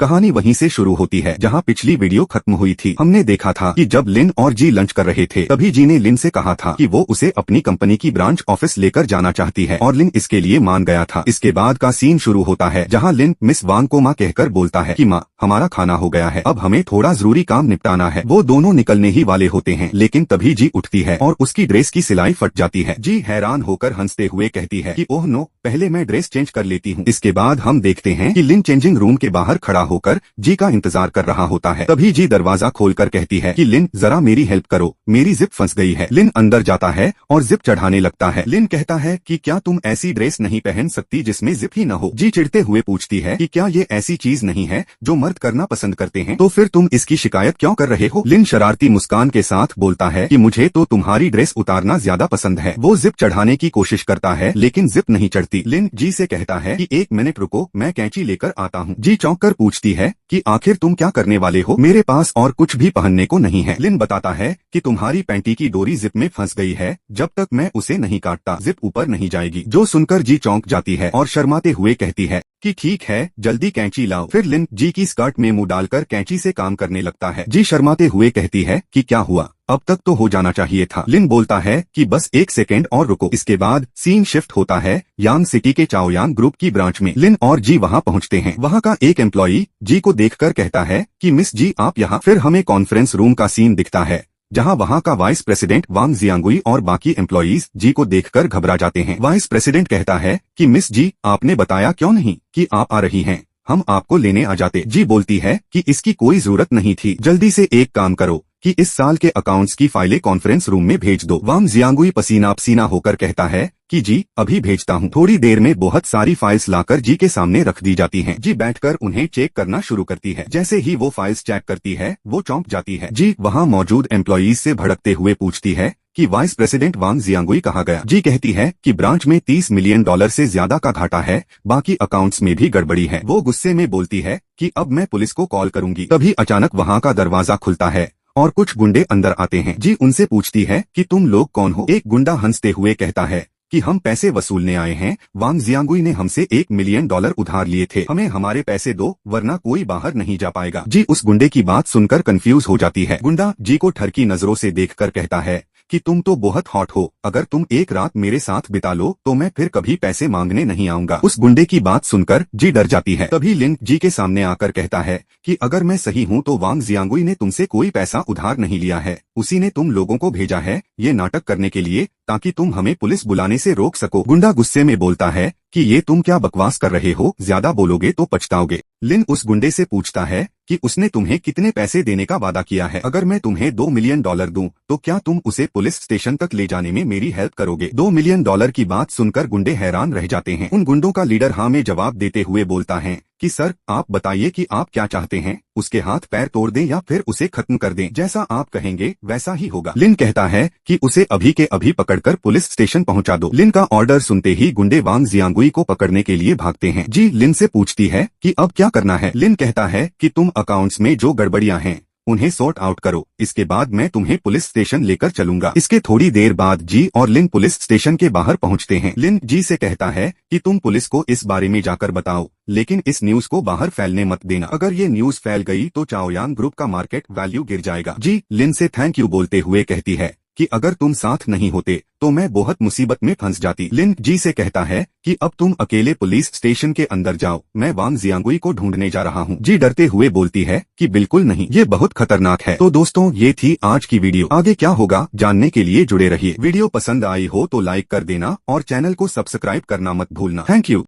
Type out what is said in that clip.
कहानी वहीं से शुरू होती है जहां पिछली वीडियो खत्म हुई थी। हमने देखा था कि जब लिन और जी लंच कर रहे थे तभी जी ने लिन से कहा था कि वो उसे अपनी कंपनी की ब्रांच ऑफिस लेकर जाना चाहती है और लिन इसके लिए मान गया था। इसके बाद का सीन शुरू होता है जहां लिन मिस वांग को माँ कहकर बोलता है कि माँ, हमारा खाना हो गया है, अब हमें थोड़ा जरूरी काम निपटाना है। वो दोनों निकलने ही वाले होते हैं लेकिन तभी जी उठती है और उसकी ड्रेस की सिलाई फट जाती है। जी हैरान होकर हंसते हुए कहती है कि ओह नो, पहले मैं ड्रेस चेंज कर लेती हूँ। इसके बाद हम देखते हैं कि लिन चेंजिंग रूम के बाहर खड़ा होकर जी का इंतजार कर रहा होता है। तभी जी दरवाजा खोलकर कहती है कि लिन, जरा मेरी हेल्प करो, मेरी जिप फंस गई है। लिन अंदर जाता है और जिप चढ़ाने लगता है। लिन कहता है कि क्या तुम ऐसी ड्रेस नहीं पहन सकती जिसमें जिप ही न हो। जी चिढ़ते हुए पूछती है कि क्या ये ऐसी चीज नहीं है जो मर्द करना पसंद करते हैं, तो फिर तुम इसकी शिकायत क्यों कर रहे हो। लिन शरारती मुस्कान के साथ बोलता है कि मुझे तो तुम्हारी ड्रेस उतारना ज्यादा पसंद है। वो जिप चढ़ाने की कोशिश करता है लेकिन जिप नहीं चढ़ती। लिन जी से कहता है कि 1 मिनट रुको, मैं कैंची लेकर आता हूँ। जी चौंक कर पूछती है कि आखिर तुम क्या करने वाले हो, मेरे पास और कुछ भी पहनने को नहीं है। लिन बताता है कि तुम्हारी पैंटी की डोरी जिप में फंस गई है, जब तक मैं उसे नहीं काटता जिप ऊपर नहीं जाएगी। जो सुनकर जी चौंक जाती है और शर्माते हुए कहती है कि ठीक है, जल्दी कैंची लाओ। फिर लिन जी की स्कर्ट में मुंह डालकर कैंची से काम करने लगता है। जी शर्माते हुए कहती है कि क्या हुआ, अब तक तो हो जाना चाहिए था। लिन बोलता है कि बस 1 सेकेंड और रुको। इसके बाद सीन शिफ्ट होता है यांग सिटी के चाओयांग ग्रुप की ब्रांच में। लिन और जी वहां पहुंचते हैं। वहां का एक एम्प्लॉई जी को देखकर कहता है कि मिस जी, आप यहाँ। फिर हमें कॉन्फ्रेंस रूम का सीन दिखता है जहां वहां का वाइस प्रेसिडेंट वांग जियांगुई और बाकी एम्प्लॉइज जी को देखकर घबरा जाते हैं। वाइस प्रेसिडेंट कहता है कि मिस जी, आपने बताया क्यों नहीं कि आप आ रही हैं, हम आपको लेने आ जाते। जी बोलती है कि इसकी कोई जरूरत नहीं थी, जल्दी से एक काम करो कि इस साल के अकाउंट्स की फाइलें कॉन्फ्रेंस रूम में भेज दो। वांग जियांगुई पसीना पसीना होकर कहता है कि जी अभी भेजता हूँ। थोड़ी देर में बहुत सारी फाइल्स लाकर जी के सामने रख दी जाती हैं। जी बैठकर उन्हें चेक करना शुरू करती है। जैसे ही वो फाइल्स चेक करती है वो चौंक जाती है। जी वहाँ मौजूद एम्प्लॉइज से भड़कते हुए पूछती है कि वाइस प्रेसिडेंट वांग जियांगुई कहाँ गया। जी कहती है कि ब्रांच में $30 मिलियन से ज्यादा का घाटा है, बाकी अकाउंट्स में भी गड़बड़ी है। वो गुस्से में बोलती है कि अब मैं पुलिस को कॉल करूंगी। तभी अचानक वहाँ का दरवाजा खुलता है और कुछ गुंडे अंदर आते हैं। जी उनसे पूछती है कि तुम लोग कौन हो। एक गुंडा हंसते हुए कहता है कि हम पैसे वसूलने आए हैं, वांग जियांगुई ने हमसे $1 मिलियन उधार लिए थे, हमें हमारे पैसे दो वरना कोई बाहर नहीं जा पाएगा। जी उस गुंडे की बात सुनकर कंफ्यूज हो जाती है। गुंडा जी को ठरकी नजरों से देखकर कहता है कि तुम तो बहुत हॉट हो, अगर तुम एक रात मेरे साथ बिता लो तो मैं फिर कभी पैसे मांगने नहीं आऊंगा। उस गुंडे की बात सुनकर जी डर जाती है। तभी लिन जी के सामने आकर कहता है कि अगर मैं सही हूँ तो वांग जियांगुई ने तुमसे कोई पैसा उधार नहीं लिया है, उसी ने तुम लोगों को भेजा है ये नाटक करने के लिए ताकि तुम हमें पुलिस बुलाने से रोक सको। गुंडा गुस्से में बोलता है कि ये तुम क्या बकवास कर रहे हो, ज्यादा बोलोगे तो पछताओगे। लिन उस गुंडे से पूछता है कि उसने तुम्हें कितने पैसे देने का वादा किया है। अगर मैं तुम्हें $2 मिलियन दूं तो क्या तुम उसे पुलिस स्टेशन तक ले जाने में मेरी हेल्प करोगे। $2 मिलियन की बात सुनकर गुंडे हैरान रह जाते हैं। उन गुंडों का लीडर हाँ में जवाब देते हुए बोलता है कि सर आप बताइए कि आप क्या चाहते हैं, उसके हाथ पैर तोड़ दें या फिर उसे खत्म कर दें, जैसा आप कहेंगे वैसा ही होगा। लिन कहता है कि उसे अभी के अभी पकड़कर पुलिस स्टेशन पहुंचा दो। लिन का ऑर्डर सुनते ही गुंडे वांग जियांगुई को पकड़ने के लिए भागते हैं। जी लिन से पूछती है कि अब क्या करना है। लिन कहता है कि तुम अकाउंट्स में जो गड़बड़ियां हैं उन्हें सॉर्ट आउट करो, इसके बाद मैं तुम्हें पुलिस स्टेशन लेकर चलूंगा। इसके थोड़ी देर बाद जी और लिन पुलिस स्टेशन के बाहर पहुंचते हैं। लिन जी से कहता है कि तुम पुलिस को इस बारे में जाकर बताओ, लेकिन इस न्यूज को बाहर फैलने मत देना, अगर ये न्यूज फैल गई तो चाओयांग ग्रुप का मार्केट वैल्यू गिर जाएगा। जी लिन से थैंक यू बोलते हुए कहती है कि अगर तुम साथ नहीं होते तो मैं बहुत मुसीबत में फंस जाती। लिन जी से कहता है कि अब तुम अकेले पुलिस स्टेशन के अंदर जाओ, मैं वांग जियांगुई को ढूंढने जा रहा हूँ। जी डरते हुए बोलती है कि बिल्कुल नहीं, ये बहुत खतरनाक है। तो दोस्तों ये थी आज की वीडियो, आगे क्या होगा जानने के लिए जुड़े रहिए। वीडियो पसंद आई हो तो लाइक कर देना और चैनल को सब्सक्राइब करना मत भूलना। Thank you.